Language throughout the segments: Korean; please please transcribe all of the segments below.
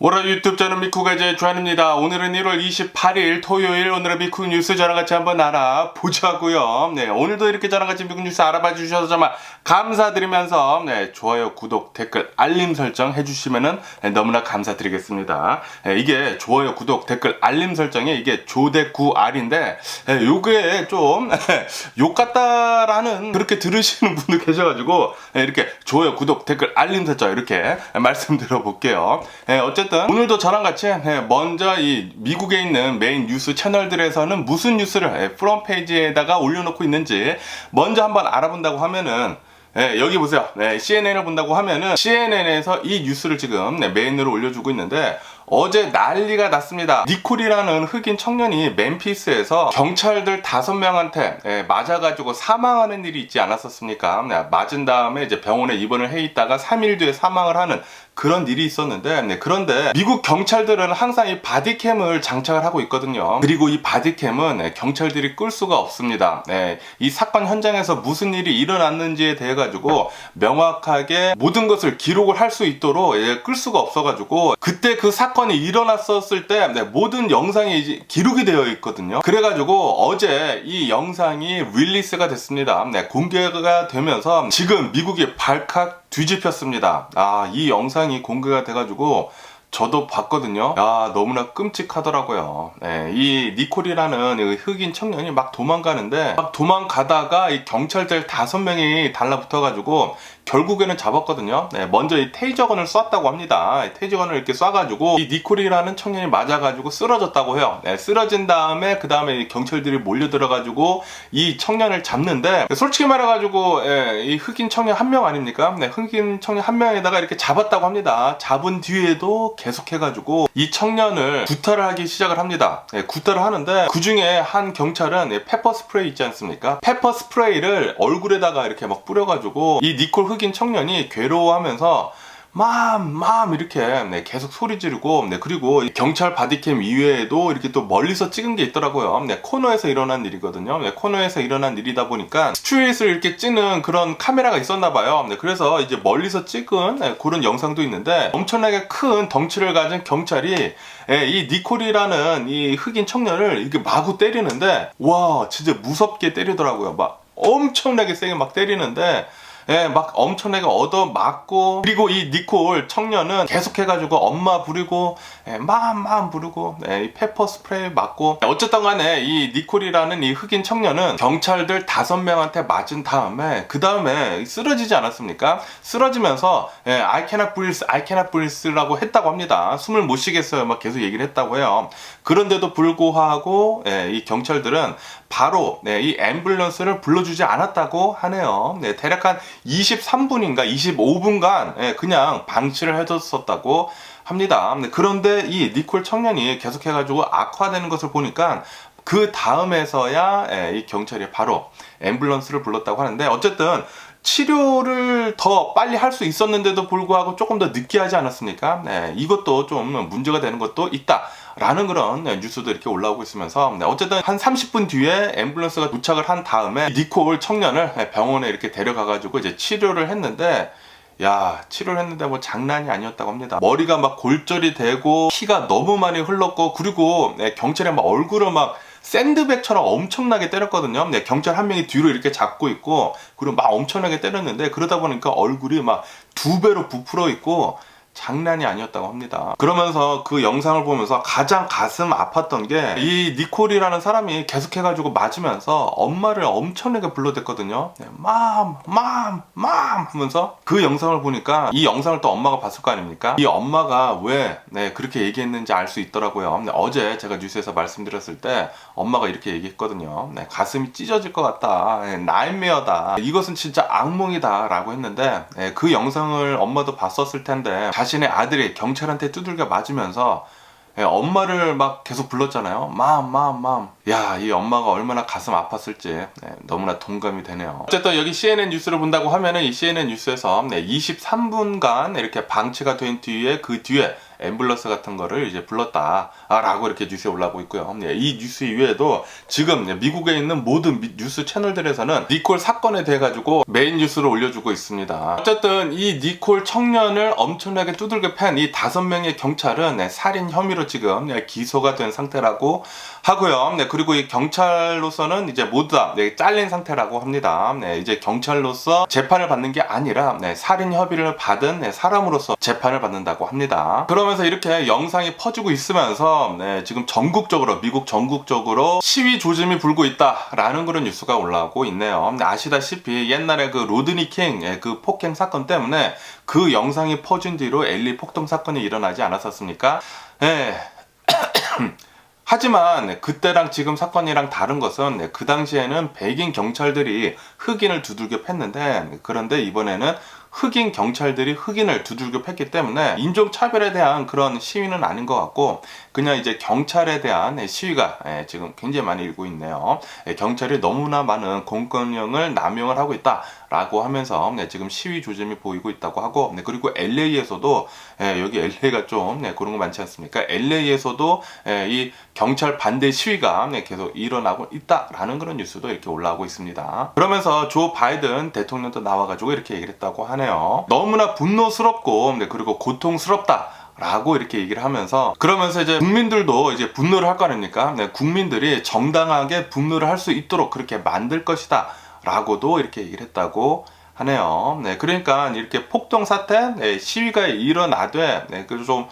월화 유튜브 저는 미쿠가제 주한입니다. 오늘은 1월 28일 토요일, 오늘의 미쿠 뉴스 저랑 같이 한번 알아보자고요. 네, 오늘도 이렇게 저랑 같이 미쿠 뉴스 알아봐 주셔서 정말 감사드리면서 좋아요, 구독, 댓글, 알림 설정 해주시면은 너무나 감사드리겠습니다. 이게 좋아요, 구독, 댓글, 알림 설정이 이게 조대구알인데 요게 좀 욕 같다라는 그렇게 들으시는 분도 계셔가지고 이렇게 좋아요, 구독, 댓글, 알림 설정 이렇게 말씀드려 볼게요. 어쨌든 오늘도 저랑 같이 먼저 이 미국에 있는 메인 뉴스 채널들에서는 무슨 뉴스를 프롬 페이지에다가 올려놓고 있는지 먼저 한번 알아본다고 하면은 여기 보세요. CNN을 본다고 하면은 CNN에서 이 뉴스를 지금 메인으로 올려주고 있는데 어제 난리가 났습니다. 니콜이라는 흑인 청년이 멤피스에서 경찰들 5명한테 맞아가지고 사망하는 일이 있지 않았었습니까? 맞은 다음에 이제 병원에 입원을 해 있다가 3일 뒤에 사망을 하는 그런 일이 있었는데 그런데 미국 경찰들은 항상 이 바디캠을 장착을 하고 있거든요. 그리고 이 바디캠은 경찰들이 끌 수가 없습니다. 이 사건 현장에서 무슨 일이 일어났는지에 대해 가지고 명확하게 모든 것을 기록을 할 수 있도록 끌 수가 없어가지고 그때 그 사건이 일어났었을 때 모든 영상이 이제 기록이 되어 있거든요. 그래가지고 어제 이 영상이 릴리스가 됐습니다. 공개가 되면서 지금 미국이 발칵 뒤집혔습니다. 이 영상이 공개가 돼가지고 저도 봤거든요. 너무나 끔찍하더라고요. 이 니콜이라는 흑인 청년이 막 도망가는데 막 도망가다가 이 경찰들 5명이 달라붙어가지고 결국에는 잡았거든요. 먼저 이 테이저건을 쐈다고 합니다. 테이저건을 이렇게 쏴가지고 이 니콜이라는 청년이 맞아가지고 쓰러졌다고 해요. 쓰러진 다음에 그 다음에 경찰들이 몰려들어가지고 이 청년을 잡는데 솔직히 말해가지고 이 흑인 청년 1명 아닙니까? 흑인 청년 1명에다가 이렇게 잡았다고 합니다. 잡은 뒤에도 계속해가지고 이 청년을 구타를 하기 시작을 합니다. 구타를 하는데 그 중에 한 경찰은 페퍼 스프레이 있지 않습니까? 페퍼 스프레이를 얼굴에다가 이렇게 막 뿌려가지고 이 니콜 흑인 청년이 괴로워하면서 맘 이렇게 계속 소리 지르고 그리고 경찰 바디캠 이외에도 이렇게 또 멀리서 찍은 게 있더라고요. 코너에서 일어난 일이거든요. 코너에서 일어난 일이다 보니까 스트릿을 이렇게 찍는 그런 카메라가 있었나 봐요. 그래서 이제 멀리서 찍은 그런 영상도 있는데 엄청나게 큰 덩치를 가진 경찰이 이 니콜이라는 이 흑인 청년을 이렇게 마구 때리는데 와 진짜 무섭게 때리더라고요. 막 엄청나게 세게 막 때리는데 막 엄청나게 얻어맞고 그리고 이 니콜 청년은 계속해가지고 엄마 부르고 맘 부르고 이 페퍼 스프레이 맞고 어쨌든 간에 이 니콜이라는 이 흑인 청년은 경찰들 5명한테 맞은 다음에 그 다음에 쓰러지지 않았습니까? 쓰러지면서 I cannot breathe 라고 했다고 합니다. 숨을 못 쉬겠어요 막 계속 얘기를 했다고 해요. 그런데도 불구하고 이 경찰들은 바로 이 앰뷸런스를 불러주지 않았다고 하네요. 대략 한 23분인가 25분간 그냥 방치를 해뒀었다고 합니다. 그런데 이 니콜 청년이 계속해가지고 악화되는 것을 보니까 그 다음에서야 이 경찰이 바로 앰뷸런스를 불렀다고 하는데 어쨌든 치료를 더 빨리 할 수 있었는데도 불구하고 조금 더 늦게 하지 않았습니까? 이것도 좀 문제가 되는 것도 있다. 라는 그런 뉴스도 이렇게 올라오고 있으면서 어쨌든 한 30분 뒤에 앰뷸런스가 도착을 한 다음에 니콜 청년을 병원에 이렇게 데려가가지고 이제 치료를 했는데 치료를 했는데 뭐 장난이 아니었다고 합니다. 머리가 막 골절이 되고 피가 너무 많이 흘렀고 그리고 경찰이 막 얼굴을 막 샌드백처럼 엄청나게 때렸거든요. 경찰 1명이 뒤로 이렇게 잡고 있고 그리고 막 엄청나게 때렸는데 그러다 보니까 얼굴이 막 2배로 부풀어 있고 장난이 아니었다고 합니다. 그러면서 그 영상을 보면서 가장 가슴 아팠던 게 이 니콜이라는 사람이 계속해가지고 맞으면서 엄마를 엄청나게 불러댔거든요. 맘 하면서 그 영상을 보니까 이 영상을 또 엄마가 봤을 거 아닙니까? 이 엄마가 왜 그렇게 얘기했는지 알 수 있더라고요. 어제 제가 뉴스에서 말씀드렸을 때 엄마가 이렇게 얘기했거든요. 가슴이 찢어질 것 같다. 나잇메어다. 이것은 진짜 악몽이다 라고 했는데 그 영상을 엄마도 봤었을 텐데 자신의 아들이 경찰한테 두들겨 맞으면서 엄마를 막 계속 불렀잖아요. 맘. 이 엄마가 얼마나 가슴 아팠을지 너무나 동감이 되네요. 어쨌든 여기 CNN 뉴스를 본다고 하면은 이 CNN 뉴스에서 23분간 이렇게 방치가 된 뒤에 그 뒤에 앰뷸런스 같은 거를 이제 불렀다라고 이렇게 뉴스에 올라오고 있고요. 이 뉴스 이외에도 지금 미국에 있는 모든 뉴스 채널들에서는 니콜 사건에 대해 가지고 메인 뉴스를 올려주고 있습니다. 어쨌든 이 니콜 청년을 엄청나게 두들겨 팬 이 5명의 경찰은 살인 혐의로 지금 기소가 된 상태라고 하고요. 그리고 이 경찰로서는 이제 모두 다 잘린 상태라고 합니다. 이제 경찰로서 재판을 받는 게 아니라 살인 협의를 받은 사람으로서 재판을 받는다고 합니다. 그러면서 이렇게 영상이 퍼지고 있으면서 지금 전국적으로 미국 전국적으로 시위 조짐이 불고 있다라는 그런 뉴스가 올라오고 있네요. 아시다시피 옛날에 그 로드니 킹 그 폭행 사건 때문에 그 영상이 퍼진 뒤로 LA 폭동 사건이 일어나지 않았었습니까? 하지만 그때랑 지금 사건이랑 다른 것은 그 당시에는 백인 경찰들이 흑인을 두들겨 팼는데, 그런데 이번에는 흑인 경찰들이 흑인을 두들겨 팼기 때문에 인종차별에 대한 그런 시위는 아닌 것 같고 그냥 이제 경찰에 대한 시위가 지금 굉장히 많이 일고 있네요. 경찰이 너무나 많은 공권력을 남용을 하고 있다라고 하면서 지금 시위 조짐이 보이고 있다고 하고, 그리고 LA에서도 여기 LA가 좀 그런 거 많지 않습니까? LA에서도 이 경찰 반대 시위가 계속 일어나고 있다라는 그런 뉴스도 이렇게 올라오고 있습니다. 그러면서 조 바이든 대통령도 나와가지고 이렇게 얘기를 했다고 하네요. 너무나 분노스럽고 그리고 고통스럽다 라고 이렇게 얘기를 하면서, 그러면서 이제 국민들도 이제 분노를 할 거 아닙니까? 국민들이 정당하게 분노를 할 수 있도록 그렇게 만들 것이다 라고도 이렇게 얘기를 했다고 하네요. 그러니까 이렇게 폭동 사태, 시위가 일어나되 그래서 좀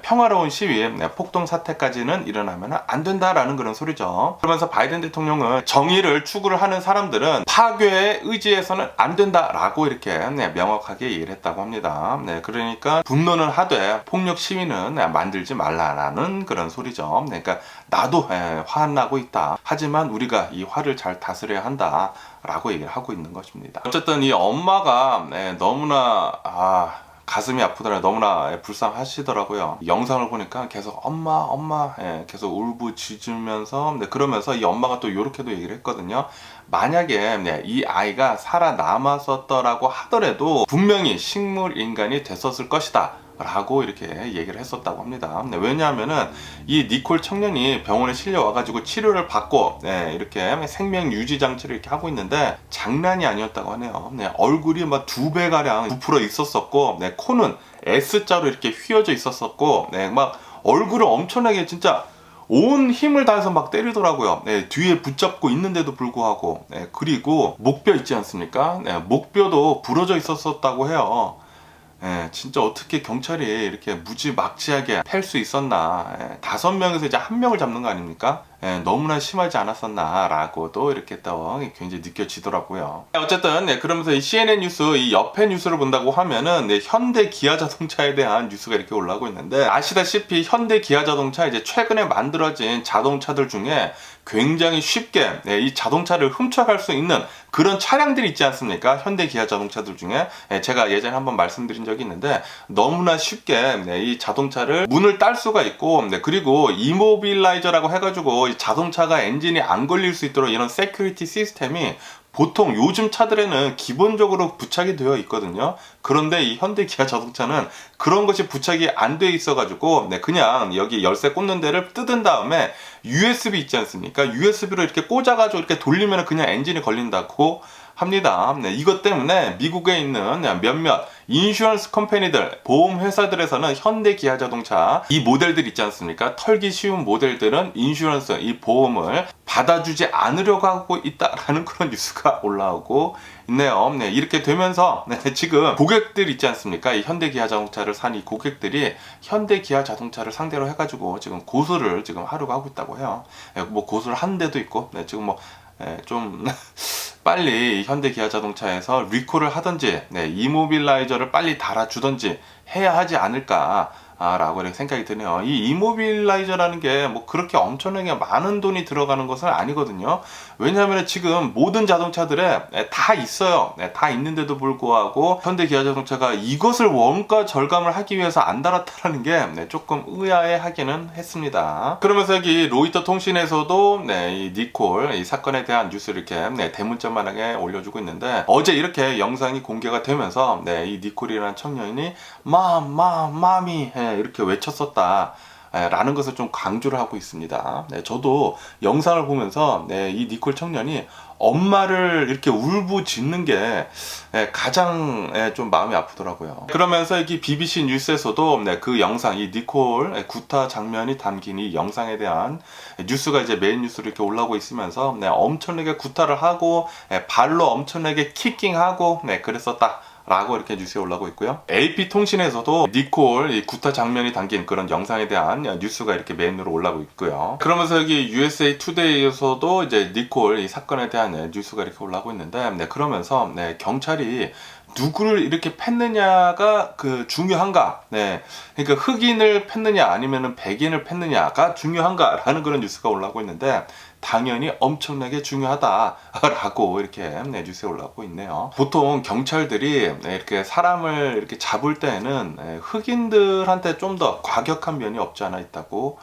평화로운 시위, 폭동 사태까지는 일어나면 안 된다라는 그런 소리죠. 그러면서 바이든 대통령은 정의를 추구를 하는 사람들은 파괴의 의지에서는 안 된다라고 이렇게 명확하게 얘기를 했다고 합니다. 그러니까 분노는 하되 폭력 시위는 만들지 말라라는 그런 소리죠. 그러니까 나도 화나고 있다. 하지만 우리가 이 화를 잘 다스려야 한다 라고 얘기를 하고 있는 것입니다. 어쨌든 이 엄마가 너무나 가슴이 아프더라고요. 너무나 불쌍하시더라고요. 영상을 보니까 계속 엄마 계속 울부짖으면서 그러면서 이 엄마가 또 이렇게도 얘기를 했거든요. 만약에 이 아이가 살아남았었더라고 하더라도 분명히 식물인간이 됐었을 것이다 라고 이렇게 얘기를 했었다고 합니다. 왜냐하면은 이 니콜 청년이 병원에 실려와가지고 치료를 받고 이렇게 생명 유지 장치를 이렇게 하고 있는데 장난이 아니었다고 하네요. 얼굴이 막 2배가량 부풀어 있었었고, 코는 S자로 이렇게 휘어져 있었었고, 막 얼굴을 엄청나게 진짜 온 힘을 다해서 막 때리더라고요. 뒤에 붙잡고 있는데도 불구하고, 그리고 목뼈 있지 않습니까? 목뼈도 부러져 있었었다고 해요. 진짜 어떻게 경찰이 이렇게 무지막지하게 팰 수 있었나. 5명에서 이제 1명을 잡는 거 아닙니까? 너무나 심하지 않았었나 라고도 이렇게 또 굉장히 느껴지더라고요. 어쨌든 그러면서 이 CNN 뉴스, 이 옆에 뉴스를 본다고 하면은 현대 기아자동차에 대한 뉴스가 이렇게 올라오고 있는데, 아시다시피 현대 기아자동차 이제 최근에 만들어진 자동차들 중에 굉장히 쉽게 이 자동차를 훔쳐갈 수 있는 그런 차량들이 있지 않습니까? 현대 기아 자동차들 중에 제가 예전에 한번 말씀드린 적이 있는데, 너무나 쉽게 이 자동차를 문을 딸 수가 있고, 그리고 이모빌라이저라고 해가지고 이 자동차가 엔진이 안 걸릴 수 있도록 이런 세큐리티 시스템이 보통 요즘 차들에는 기본적으로 부착이 되어 있거든요. 그런데 이 현대 기아 자동차는 그런 것이 부착이 안 돼 있어가지고 그냥 여기 열쇠 꽂는 데를 뜯은 다음에 USB 있지 않습니까? USB로 이렇게 꽂아가지고 이렇게 돌리면 그냥 엔진이 걸린다고 합니다. 이것 때문에 미국에 있는 몇몇 인슈런스 컴퍼니들, 보험 회사들에서는 현대 기아 자동차 이 모델들 있지 않습니까? 털기 쉬운 모델들은 인슈런스, 이 보험을 받아주지 않으려고 하고 있다라는 그런 뉴스가 올라오고 있네요. 이렇게 되면서 지금 고객들 있지 않습니까? 이 현대 기아 자동차를 산 이 고객들이 현대 기아 자동차를 상대로 해가지고 지금 고소를 지금 하려고 하고 있다고 해요. 뭐 고소를 한 데도 있고, 지금 뭐 좀 빨리 현대 기아 자동차에서 리콜을 하든지 이모빌라이저를 빨리 달아주든지 해야 하지 않을까 라고 이렇게 생각이 드네요. 이 이모빌라이저라는 게 뭐 그렇게 엄청나게 많은 돈이 들어가는 것은 아니거든요. 왜냐하면 지금 모든 자동차들에 다 있어요. 다 있는데도 불구하고 현대 기아 자동차가 이것을 원가 절감을 하기 위해서 안 달았다는 게 조금 의아해하기는 했습니다. 그러면서 여기 로이터 통신에서도 이 니콜 이 사건에 대한 뉴스를 이렇게 대문짝만하게 올려주고 있는데, 어제 이렇게 영상이 공개가 되면서 이 니콜이라는 청년이 마미 이렇게 외쳤었다. 라는 것을 좀 강조를 하고 있습니다. 저도 영상을 보면서 이 니콜 청년이 엄마를 이렇게 울부짖는 게 가장 좀 마음이 아프더라고요. 그러면서 이 BBC 뉴스에서도 그 영상, 이 니콜 구타 장면이 담긴 이 영상에 대한 뉴스가 이제 메인 뉴스로 이렇게 올라오고 있으면서 엄청나게 구타를 하고 발로 엄청나게 킥킹하고 그랬었다. 라고 이렇게 뉴스에 올라오고 있고요. AP통신에서도 니콜 이 구타 장면이 담긴 그런 영상에 대한 뉴스가 이렇게 메인으로 올라오고 있고요. 그러면서 여기 USA 투데이에서도 이제 니콜 이 사건에 대한 뉴스가 이렇게 올라오고 있는데, 그러면서 경찰이 누구를 이렇게 팼느냐가 중요한가? 그러니까 흑인을 팼느냐 아니면은 백인을 팼느냐가 중요한가라는 그런 뉴스가 올라오고 있는데, 당연히 엄청나게 중요하다라고 이렇게 뉴스에 올라오고 있네요. 보통 경찰들이 이렇게 사람을 이렇게 잡을 때에는 흑인들한테 좀 더 과격한 면이 없지 않아 있다고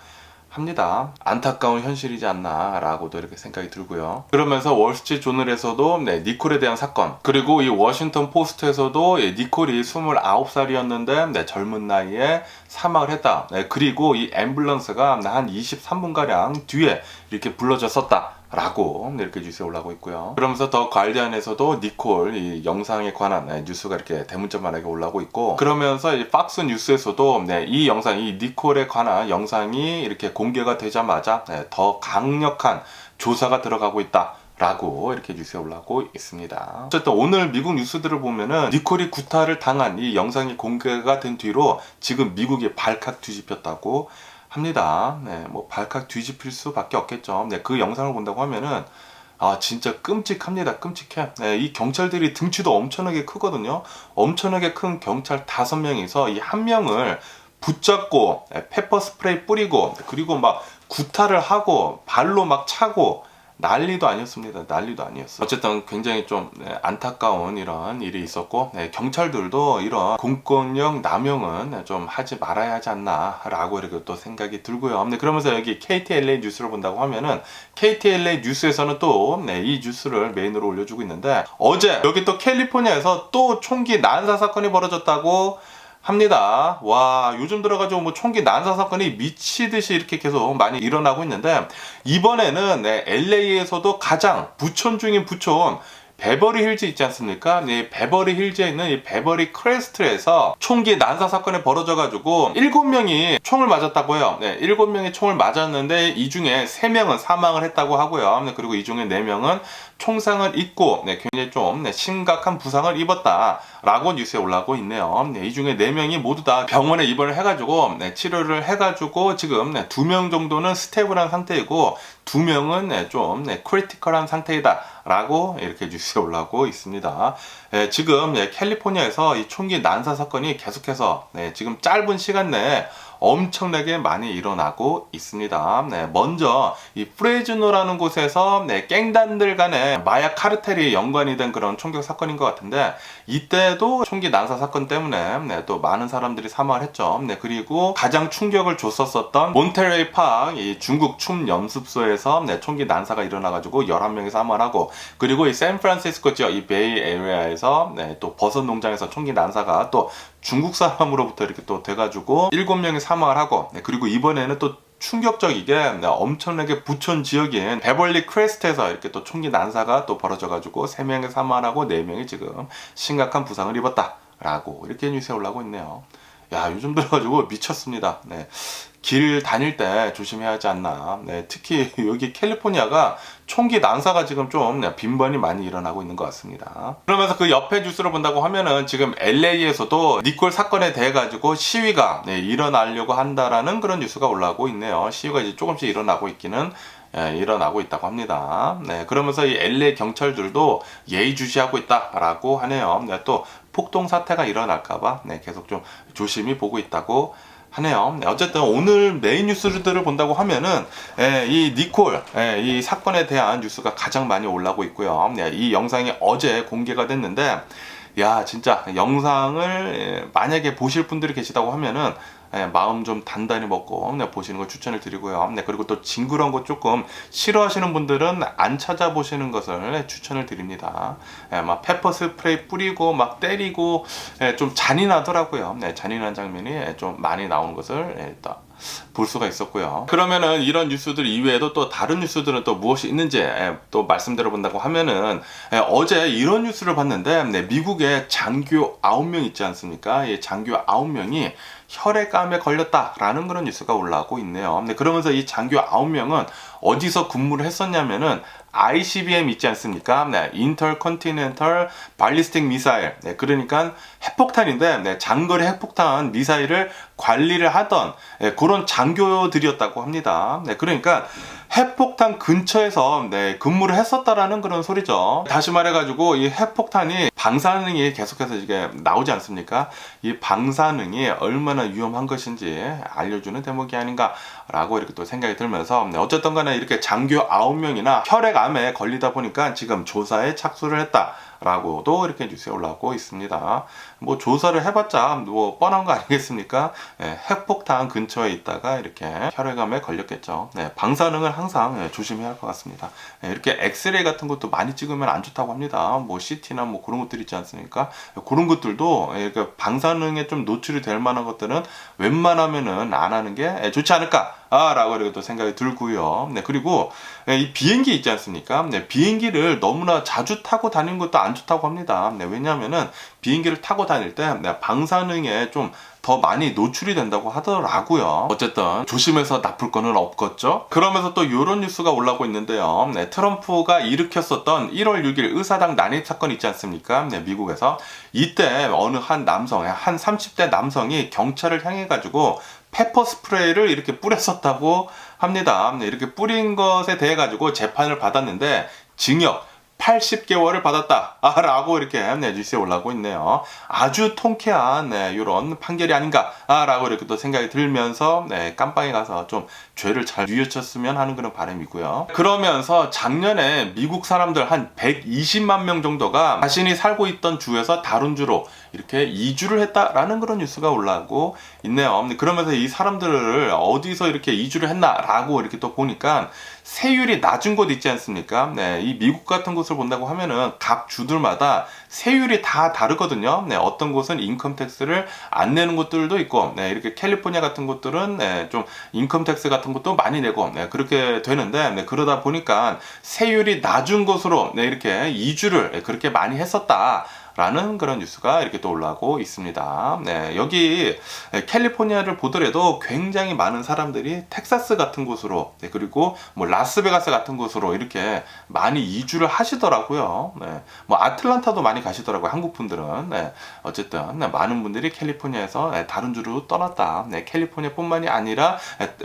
합니다. 안타까운 현실이지 않나 라고도 이렇게 생각이 들고요. 그러면서 월스트리트 조널에서도 니콜에 대한 사건, 그리고 이 워싱턴 포스트에서도 니콜이 29살이었는데 젊은 나이에 사망을 했다. 그리고 이 앰뷸런스가 한 23분가량 뒤에 이렇게 불러졌었다 라고 이렇게 뉴스에 올라오고 있고요. 그러면서 더 가디언에서도 니콜 이 영상에 관한 뉴스가 이렇게 대문짝만하게 올라오고 있고, 그러면서 이 박스 뉴스에서도 이 영상, 이 니콜에 관한 영상이 이렇게 공개가 되자마자 더 강력한 조사가 들어가고 있다 라고 이렇게 뉴스에 올라오고 있습니다. 어쨌든 오늘 미국 뉴스들을 보면은 니콜이 구타를 당한 이 영상이 공개가 된 뒤로 지금 미국이 발칵 뒤집혔다고 합니다. 뭐 발칵 뒤집힐 수밖에 없겠죠. 그 영상을 본다고 하면은 진짜 끔찍합니다. 끔찍해. 이 경찰들이 등치도 엄청나게 크거든요. 엄청나게 큰 경찰 5명이서 이 한 명을 붙잡고 페퍼 스프레이 뿌리고, 그리고 막 구타를 하고 발로 막 차고 난리도 아니었습니다. 난리도 아니었어요. 어쨌든 굉장히 좀 안타까운 이런 일이 있었고, 경찰들도 이런 공권력 남용은 좀 하지 말아야 하지 않나 라고 이렇게 또 생각이 들고요. 그러면서 여기 KTLA 뉴스를 본다고 하면은 KTLA 뉴스에서는 또 이 뉴스를 메인으로 올려주고 있는데, 어제 여기 또 캘리포니아에서 또 총기 난사 사건이 벌어졌다고 합니다. 와, 요즘 들어가지고 뭐 총기 난사 사건이 미치듯이 이렇게 계속 많이 일어나고 있는데, 이번에는 LA에서도 가장 부촌 중인 부촌 베버리 힐즈 있지 않습니까? 베버리 힐즈에 있는 이 베버리 크레스트에서 총기 난사 사건이 벌어져가지고 7명이 총을 맞았다고 해요. 7명이 총을 맞았는데 이 중에 3명은 사망을 했다고 하고요. 그리고 이 중에 4명은 총상을 입고 굉장히 좀 심각한 부상을 입었다라고 뉴스에 올라오고 있네요. 이 중에 4명이 모두 다 병원에 입원을 해가지고 치료를 해가지고 지금 2명 정도는 스테이블한 상태이고 2명은 좀 크리티컬한 상태이다 라고 이렇게 뉴스에 올라오고 있습니다. 지금 캘리포니아에서 이 총기 난사 사건이 계속해서 지금 짧은 시간 내에 엄청나게 많이 일어나고 있습니다. 먼저 이 프레즈노라는 곳에서 갱단들 간의 마약 카르텔이 연관이 된 그런 총격 사건인 것 같은데, 이때도 총기 난사 사건 때문에 또 많은 사람들이 사망을 했죠. 그리고 가장 충격을 줬었던 몬테레이 파크 이 중국 춤 연습소에서 총기 난사가 일어나가지고 11명이 사망을 하고, 그리고 이 샌프란시스코 지역 이 베이 에리아에서 또 버섯 농장에서 총기 난사가 또 중국 사람으로부터 이렇게 또 돼가지고 7명이 사망을 하고, 그리고 이번에는 또 충격적이게 엄청나게 부촌 지역인 베벌리 크레스트에서 이렇게 또 총기 난사가 또 벌어져가지고 3명이 사망을 하고 4명이 지금 심각한 부상을 입었다라고 이렇게 뉴스에 올라오고 있네요. 야, 요즘 들어가지고 미쳤습니다. 길 다닐 때 조심해야 하지 않나. 특히 여기 캘리포니아가 총기 난사가 지금 좀 빈번히 많이 일어나고 있는 것 같습니다. 그러면서 그 옆에 뉴스를 본다고 하면은 지금 LA에서도 니콜 사건에 대해 가지고 시위가 일어나려고 한다라는 그런 뉴스가 올라오고 있네요. 시위가 이제 조금씩 일어나고 있기는 일어나고 있다고 합니다. 그러면서 이 LA 경찰들도 예의주시하고 있다라고 하네요. 또 폭동 사태가 일어날까봐 계속 좀 조심히 보고 있다고 하네요. 어쨌든 오늘 메인 뉴스들을 본다고 하면은 이 니콜 이 사건에 대한 뉴스가 가장 많이 올라오고 있고요. 이 영상이 어제 공개가 됐는데, 야, 진짜 영상을 만약에 보실 분들이 계시다고 하면은 마음 좀 단단히 먹고 보시는 걸 추천을 드리고요. 그리고 또 징그러운 거 조금 싫어하시는 분들은 안 찾아보시는 것을 추천을 드립니다. 막 페퍼 스프레이 뿌리고 막 때리고 좀 잔인하더라고요. 잔인한 장면이 좀 많이 나오는 것을 볼 수가 있었고요. 그러면은 이런 뉴스들 이외에도 또 다른 뉴스들은 또 무엇이 있는지 또 말씀드려 본다고 하면은 어제 이런 뉴스를 봤는데 미국의 장교 9명 있지 않습니까? 이 장교 9명이 혈액암에 걸렸다라는 그런 뉴스가 올라오고 있네요. 그러면서 이 장교 9명은 어디서 근무를 했었냐면은 ICBM 있지 않습니까? Intercontinental Ballistic Missile. 그러니까 핵폭탄인데 장거리 핵폭탄 미사일을 관리를 하던 그런 장교들이었다고 합니다. 그러니까 핵폭탄 근처에서 근무를 했었다라는 그런 소리죠. 다시 말해가지고 이 핵폭탄이 방사능이 계속해서 이게 나오지 않습니까? 이 방사능이 얼마나 위험한 것인지 알려주는 대목이 아닌가라고 이렇게 또 생각이 들면서 어쨌든 간에 이렇게 장교 9명이나 혈액암에 걸리다 보니까 지금 조사에 착수를 했다라고도 이렇게 뉴스에 올라오고 있습니다. 뭐 조사를 해봤자 뭐 뻔한 거 아니겠습니까? 핵폭탄 근처에 있다가 이렇게 혈액암에 걸렸겠죠. 방사능을 항상 조심해야 할 것 같습니다. 이렇게 엑스레이 같은 것도 많이 찍으면 안 좋다고 합니다. 뭐 CT나 뭐 그런 것들 있지 않습니까? 그런 것들도 방사능에 좀 노출이 될 만한 것들은 웬만하면은 안 하는 게 좋지 않을까? 라고 이렇게 또 생각이 들고요. 그리고 이 비행기 있지 않습니까? 비행기를 너무나 자주 타고 다니는 것도 안 좋다고 합니다. 왜냐하면은 비행기를 타고 다닐 때 방사능에 좀 더 많이 노출이 된다고 하더라고요. 어쨌든 조심해서 나쁠 거는 없겠죠. 그러면서 또 이런 뉴스가 올라오고 있는데요. 트럼프가 일으켰었던 1월 6일 의사당 난입 사건 있지 않습니까? 미국에서 이때 어느 한 남성, 한 30대 남성이 경찰을 향해 가지고 페퍼 스프레이를 이렇게 뿌렸었다고 합니다. 이렇게 뿌린 것에 대해 가지고 재판을 받았는데 징역 80개월을 받았다 라고 이렇게 뉴스에 올라오고 있네요. 아주 통쾌한 이런 판결이 아닌가 라고 이렇게 또 생각이 들면서 깜빵에 가서 좀 죄를 잘 뉘우쳤으면 하는 그런 바람이고요. 그러면서 작년에 미국 사람들 한 120만 명 정도가 자신이 살고 있던 주에서 다른 주로 이렇게 이주를 했다라는 그런 뉴스가 올라오고 있네요. 그러면서 이 사람들을 어디서 이렇게 이주를 했나라고 이렇게 또 보니까 세율이 낮은 곳 있지 않습니까? 이 미국 같은 곳을 본다고 하면은 각 주들마다 세율이 다 다르거든요. 어떤 곳은 인컴택스를 안 내는 곳들도 있고, 이렇게 캘리포니아 같은 곳들은 좀 인컴택스 같은 것도 많이 내고, 그렇게 되는데, 그러다 보니까 세율이 낮은 곳으로 이렇게 이주를 그렇게 많이 했었다. 라는 그런 뉴스가 이렇게 또 올라오고 있습니다. 여기 캘리포니아를 보더라도 굉장히 많은 사람들이 텍사스 같은 곳으로 그리고 뭐 라스베가스 같은 곳으로 이렇게 많이 이주를 하시더라고요. 뭐 아틀란타도 많이 가시더라고요. 한국 분들은. 어쨌든 많은 분들이 캘리포니아에서 다른 주로 떠났다. 캘리포니아뿐만이 아니라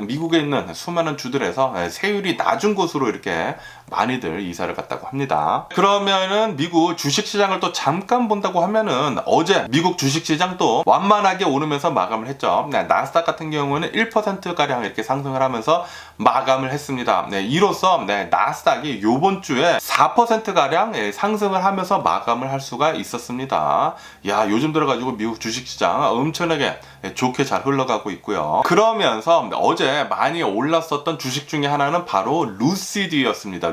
미국에 있는 수많은 주들에서 세율이 낮은 곳으로 이렇게 많이들 이사를 갔다고 합니다. 그러면은 미국 주식시장을 또 잠깐 본다고 하면은 어제 미국 주식시장도 완만하게 오르면서 마감을 했죠. 나스닥 같은 경우는 1%가량 이렇게 상승을 하면서 마감을 했습니다. 이로써 나스닥이 요번 주에 4%가량 상승을 하면서 마감을 할 수가 있었습니다. 야, 요즘 들어가지고 미국 주식시장 엄청나게 좋게 잘 흘러가고 있고요. 그러면서 어제 많이 올랐었던 주식 중에 하나는 바로 루시드였습니다.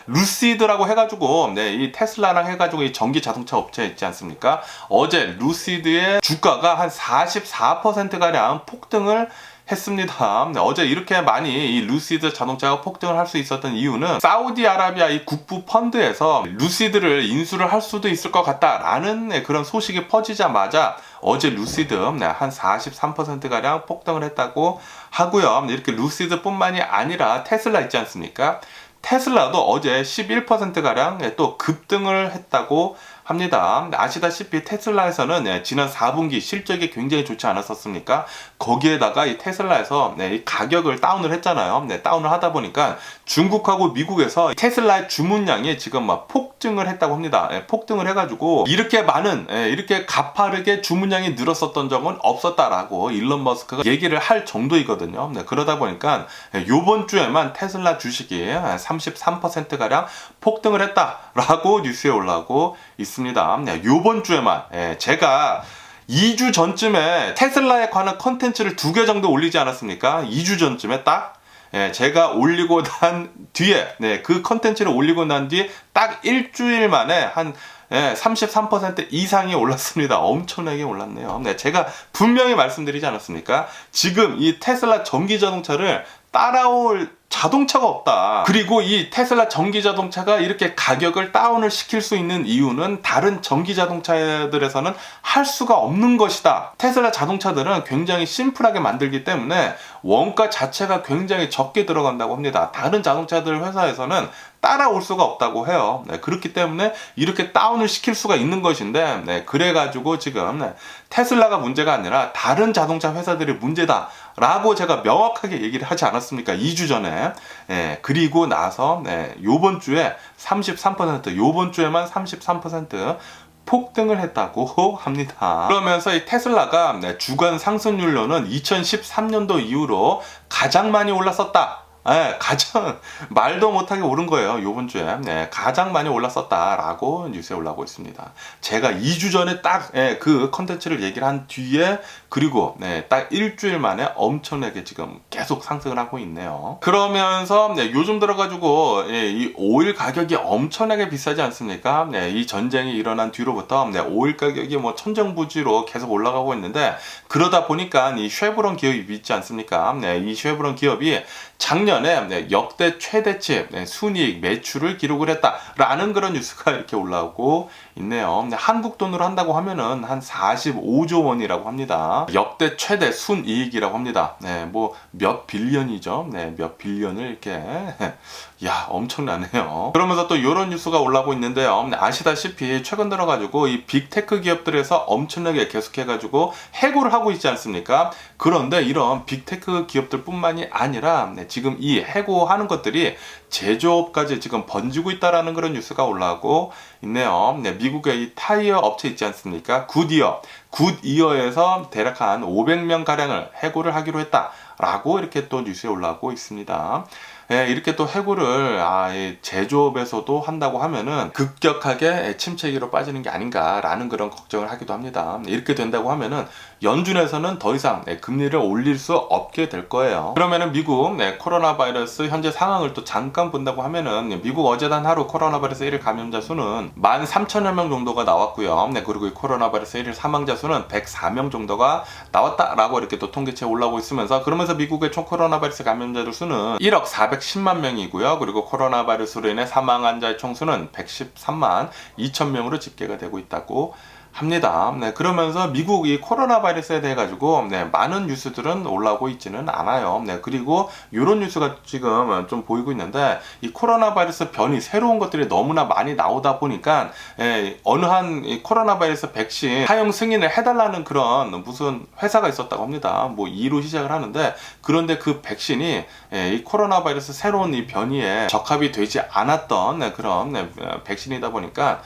루시드라고 해가지고 이 테슬라랑 해가지고 이 전기 자동차 업체 있지 않습니까? 어제 루시드의 주가가 한 44%가량 폭등을 했습니다. 어제 이렇게 많이 이 루시드 자동차가 폭등을 할 수 있었던 이유는 사우디아라비아 이 국부 펀드에서 루시드를 인수를 할 수도 있을 것 같다라는 그런 소식이 퍼지자마자 어제 루시드 한 43%가량 폭등을 했다고 하고요. 이렇게 루시드뿐만이 아니라 테슬라 있지 않습니까? 테슬라도 어제 11%가량 또 급등을 했다고 합니다. 아시다시피 테슬라에서는 지난 4분기 실적이 굉장히 좋지 않았었습니까? 거기에다가 이 테슬라에서 이 가격을 다운을 했잖아요. 다운을 하다 보니까 중국하고 미국에서 테슬라의 주문량이 지금 막 폭증을 했다고 합니다. 폭등을 해가지고 이렇게 많은 이렇게 가파르게 주문량이 늘었었던 적은 없었다라고 일론 머스크가 얘기를 할 정도이거든요. 그러다 보니까 요번 주에만 테슬라 주식이 33%가량 폭등을 했다라고 뉴스에 올라오고 있습니다. 요번 주에만 제가 2주 전쯤에 테슬라에 관한 컨텐츠를 2개 정도 올리지 않았습니까? 2주 전쯤에 딱 제가 올리고 난 뒤에 그 컨텐츠를 올리고 난 뒤에 딱 일주일 만에 한 33% 이상이 올랐습니다. 엄청나게 올랐네요. 제가 분명히 말씀드리지 않았습니까? 지금 이 테슬라 전기 자동차를 따라올 자동차가 없다. 그리고 이 테슬라 전기 자동차가 이렇게 가격을 다운을 시킬 수 있는 이유는 다른 전기 자동차들에서는 할 수가 없는 것이다. 테슬라 자동차들은 굉장히 심플하게 만들기 때문에 원가 자체가 굉장히 적게 들어간다고 합니다. 다른 자동차들 회사에서는 따라올 수가 없다고 해요. 그렇기 때문에 이렇게 다운을 시킬 수가 있는 것인데 그래가지고 지금 테슬라가 문제가 아니라 다른 자동차 회사들이 문제다 라고 제가 명확하게 얘기를 하지 않았습니까? 2주 전에. 그리고 나서 요번 주에 33%, 요번 주에만 33% 폭등을 했다고 합니다. 그러면서 이 테슬라가 주간 상승률로는 2013년도 이후로 가장 많이 올랐었다. 가장 말도 못하게 오른 거예요. 요번 주에 가장 많이 올랐었다라고 뉴스에 올라오고 있습니다. 제가 2주 전에 딱 그 컨텐츠를 얘기를 한 뒤에 그리고 딱 일주일 만에 엄청나게 지금 계속 상승을 하고 있네요. 그러면서 요즘 들어가지고 이 오일 가격이 엄청나게 비싸지 않습니까? 이 전쟁이 일어난 뒤로부터 오일 가격이 뭐 천정부지로 계속 올라가고 있는데 그러다 보니까 이 쉐브론 기업이 있지 않습니까? 이 쉐브론 기업이 작년에 역대 최대치 순이익 매출을 기록을 했다라는 그런 뉴스가 이렇게 올라오고 있네요. 한국 돈으로 한다고 하면은 한 45조 원이라고 합니다. 역대 최대 순이익이라고 합니다. 뭐 몇 빌리언이죠. 몇 빌리언을 이렇게 야 엄청나네요. 그러면서 또 이런 뉴스가 올라오고 있는데요. 아시다시피 최근 들어가지고 이 빅테크 기업들에서 엄청나게 계속해가지고 해고를 하고 있지 않습니까? 그런데 이런 빅테크 기업들뿐만이 아니라 지금 이 해고하는 것들이 제조업까지 지금 번지고 있다라는 그런 뉴스가 올라오고 있네요. 미국의 이 타이어 업체 있지 않습니까? 굿이어에서 대략 한 500명 가량을 해고를 하기로 했다라고 이렇게 또 뉴스에 올라오고 있습니다. 이렇게 또 해고를 제조업에서도 한다고 하면은 급격하게 침체기로 빠지는 게 아닌가라는 그런 걱정을 하기도 합니다. 이렇게 된다고 하면은 연준에서는 더 이상 금리를 올릴 수 없게 될 거예요. 그러면은 미국 코로나 바이러스 현재 상황을 또 잠깐 본다고 하면은 미국 어제 단 하루 코로나 바이러스 1일 감염자 수는 13,000여 명 정도가 나왔고요. 그리고 이 코로나 바이러스 1일 사망자 수는 104명 정도가 나왔다라고 이렇게 또 통계치에 올라오고 있으면서 그러면서 미국의 총 코로나 바이러스 감염자들 수는 1억 410만 명이고요. 그리고 코로나 바이러스로 인해 사망 환자의 총수는 113만 2천 명으로 집계가 되고 있다고 합니다. 그러면서 미국 이 코로나 바이러스에 대해 가지고 많은 뉴스들은 올라오고 있지는 않아요. 그리고 이런 뉴스가 지금 좀 보이고 있는데 이 코로나 바이러스 변이 새로운 것들이 너무나 많이 나오다 보니까 어느 한 이 코로나 바이러스 백신 사용 승인을 해달라는 그런 무슨 회사가 있었다고 합니다. 뭐 2로 시작을 하는데 그런데 그 백신이 이 코로나 바이러스 새로운 이 변이에 적합이 되지 않았던 그런 백신이다 보니까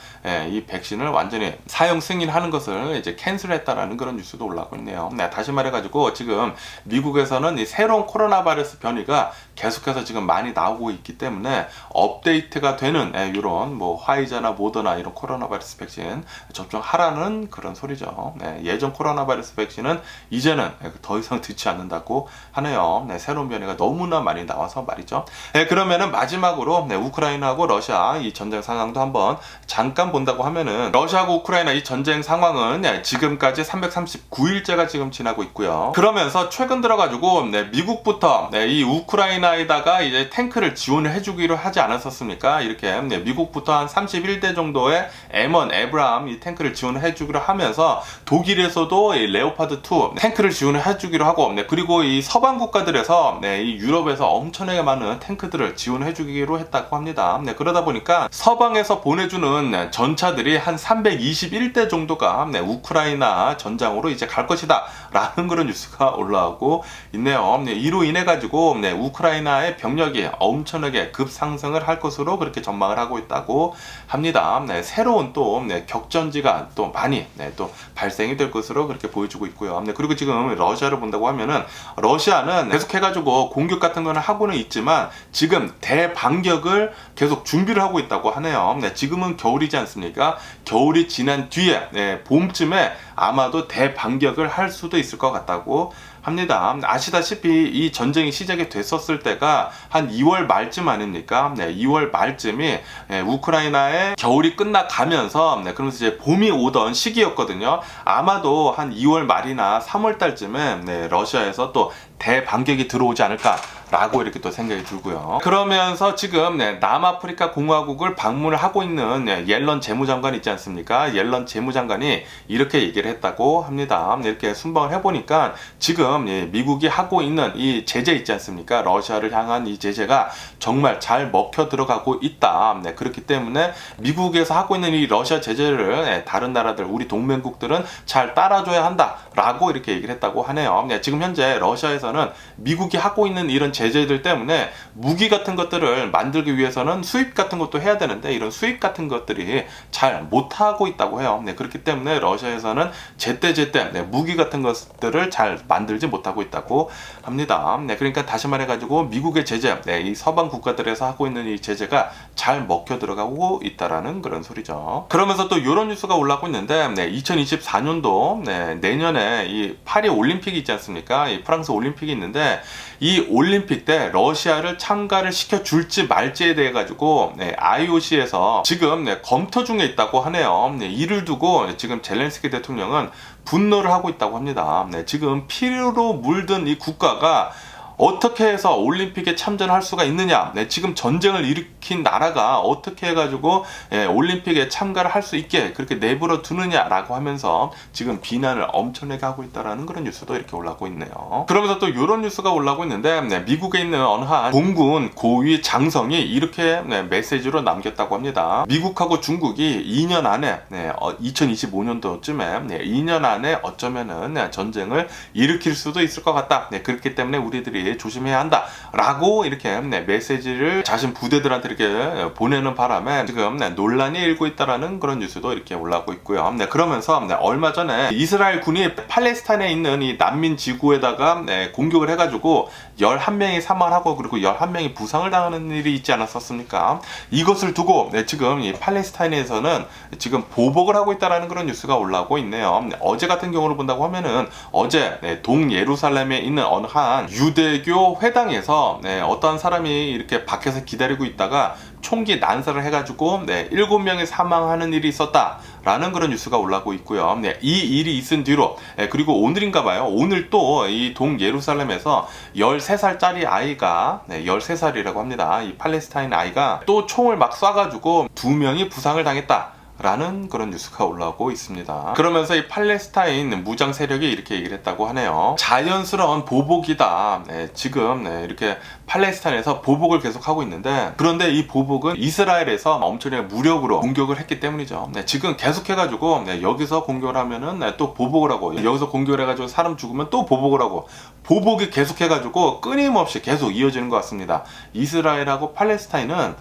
이 백신을 완전히 사용 승인하는 것을 이제 캔슬했다라는 그런 뉴스도 올라오고 있네요. 다시 말해가지고 지금 미국에서는 이 새로운 코로나 바이러스 변이가 계속해서 지금 많이 나오고 있기 때문에 업데이트가 되는 이런 뭐 화이자나 모더나 이런 코로나 바이러스 백신 접종하라는 그런 소리죠. 예전 코로나 바이러스 백신은 이제는 더 이상 듣지 않는다고 하네요. 새로운 변이가 너무나 많이 나와서 말이죠. 그러면은 마지막으로 우크라이나하고 러시아 이 전쟁 상황도 한번 잠깐 본다고 하면은 러시아하고 우크라이나 이 전쟁 상황은 지금까지 339일째가 지금 지나고 있고요. 그러면서 최근 들어가지고 미국부터 이 우크라이나에다가 이제 탱크를 지원을 해주기로 하지 않았었습니까? 이렇게 미국부터 한 31대 정도의 M1 에브람 이 탱크를 지원을 해주기로 하면서 독일에서도 이 레오파드 2 탱크를 지원을 해주기로 하고 그리고 이 서방 국가들에서 이 유럽에서 엄청나게 많은 탱크들을 지원해주기로 했다고 합니다. 그러다 보니까 서방에서 보내주는 전차들이 한 321대 정도가 우크라이나 전장으로 이제 갈 것이다 라는 그런 뉴스가 올라오고 있네요. 이로 인해 가지고 우크라이나의 병력이 엄청나게 급상승을 할 것으로 그렇게 전망을 하고 있다고 합니다. 새로운 또 격전지가 또 많이 또 발생이 될 것으로 그렇게 보여주고 있고요. 그리고 지금 러시아를 본다고 하면은 러시아는 계속해가지고 공격 같은 거는 하고는 있지만 지금 대반격을 계속 준비를 하고 있다고 하네요. 지금은 겨울이지 않습니까? 겨울이 지난 뒤에 봄에 봄쯤에 아마도 대반격을 할 수도 있을 것 같다고 합니다. 아시다시피 이 전쟁이 시작이 됐었을 때가 한 2월 말쯤 아닙니까? 2월 말쯤이 우크라이나의 겨울이 끝나가면서 그러면서 이제 봄이 오던 시기였거든요. 아마도 한 2월 말이나 3월 달쯤에 러시아에서 또 대반격이 들어오지 않을까 라고 이렇게 또 생각이 들고요. 그러면서 지금 남아프리카 공화국을 방문을 하고 있는 옐런 재무장관 있지 않습니까? 옐런 재무장관이 이렇게 얘기를 했다고 합니다. 이렇게 순방을 해보니까 지금 미국이 하고 있는 이 제재 있지 않습니까? 러시아를 향한 이 제재가 정말 잘 먹혀 들어가고 있다. 그렇기 때문에 미국에서 하고 있는 이 러시아 제재를 다른 나라들, 우리 동맹국들은 잘 따라줘야 한다 라고 이렇게 얘기를 했다고 하네요. 지금 현재 러시아에서는 미국이 하고 있는 이런 제재들 때문에 무기 같은 것들을 만들기 위해서는 수입 같은 것도 해야 되는데 이런 수입 같은 것들이 잘 못하고 있다고 해요. 그렇기 때문에 러시아에서는 제때제때 무기 같은 것들을 잘 만들지 못하고 있다고 합니다. 그러니까 다시 말해가지고 미국의 제재, 이 서방 국가들에서 하고 있는 이 제재가 잘 먹혀 들어가고 있다라는 그런 소리죠. 그러면서 또 이런 뉴스가 올라오고 있는데 2024년도 내년에 이 파리 올림픽이 있지 않습니까? 이 프랑스 올림픽이 있는데 이 올림픽 때 러시아를 참가를 시켜줄지 말지에 대해 가지고 IOC에서 지금 검토 중에 있다고 하네요. 이를 두고 지금 젤렌스키 대통령은 분노를 하고 있다고 합니다. 지금 피로 물든 이 국가가 어떻게 해서 올림픽에 참전할 수가 있느냐, 지금 전쟁을 일으킨 나라가 어떻게 해가지고 올림픽에 참가를 할 수 있게 그렇게 내버려 두느냐라고 하면서 지금 비난을 엄청나게 하고 있다라는 그런 뉴스도 이렇게 올라오고 있네요. 그러면서 또 이런 뉴스가 올라오고 있는데 미국에 있는 어느 한 공군 고위 장성이 이렇게 메시지로 남겼다고 합니다. 미국하고 중국이 2년 안에 2025년도쯤에 2년 안에 어쩌면은 전쟁을 일으킬 수도 있을 것 같다. 그렇기 때문에 우리들이 조심해야 한다 라고 이렇게 메시지를 자신 부대들한테 이렇게 보내는 바람에 지금 논란이 일고 있다라는 그런 뉴스도 이렇게 올라오고 있고요. 그러면서 얼마 전에 이스라엘 군이 팔레스타인에 있는 이 난민 지구에다가 공격을 해가지고 11명이 사망하고 그리고 11명이 부상을 당하는 일이 있지 않았었습니까? 이것을 두고 지금 이 팔레스타인에서는 지금 보복을 하고 있다라는 그런 뉴스가 올라오고 있네요. 어제 같은 경우를 본다고 하면은 어제 동예루살렘에 있는 어느 한 유대교 회당에서 어떤 사람이 이렇게 밖에서 기다리고 있다가 총기 난사를 해가지고 7명이 사망하는 일이 있었다 라는 그런 뉴스가 올라오고 있고요. 이 일이 있은 뒤로 그리고 오늘인가봐요. 오늘 또 이 동예루살렘에서 13살짜리 아이가 13살이라고 합니다. 이 팔레스타인 아이가 또 총을 막 쏴가지고 2명이 부상을 당했다 라는 그런 뉴스가 올라오고 있습니다. 그러면서 이 팔레스타인 무장 세력이 이렇게 얘기를 했다고 하네요. 자연스러운 보복이다. 지금 이렇게 팔레스타인에서 보복을 계속하고 있는데 그런데 이 보복은 이스라엘에서 엄청나게 무력으로 공격을 했기 때문이죠. 지금 계속해가지고 여기서 공격을 하면은 또 보복을 하고 여기서 공격을 해가지고 사람 죽으면 또 보복을 하고 보복이 계속해가지고 끊임없이 계속 이어지는 것 같습니다. 이스라엘하고 팔레스타인은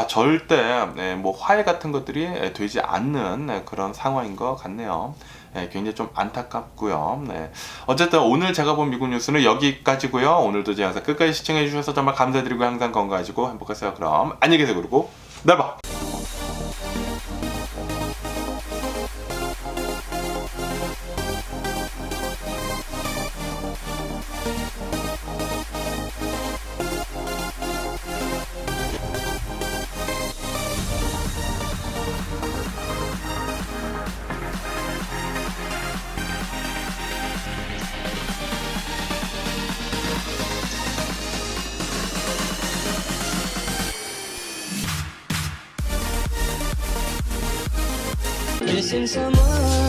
절대 뭐 화해 같은 것들이 되지 않는 그런 상황인 것 같네요. 굉장히 좀 안타깝고요. 어쨌든 오늘 제가 본 미국 뉴스는 여기까지고요. 오늘도 제 영상 끝까지 시청해 주셔서 정말 감사드리고 항상 건강하시고 행복하세요. 그럼 안녕히 계세요. 그리고 날 봐. Missing someone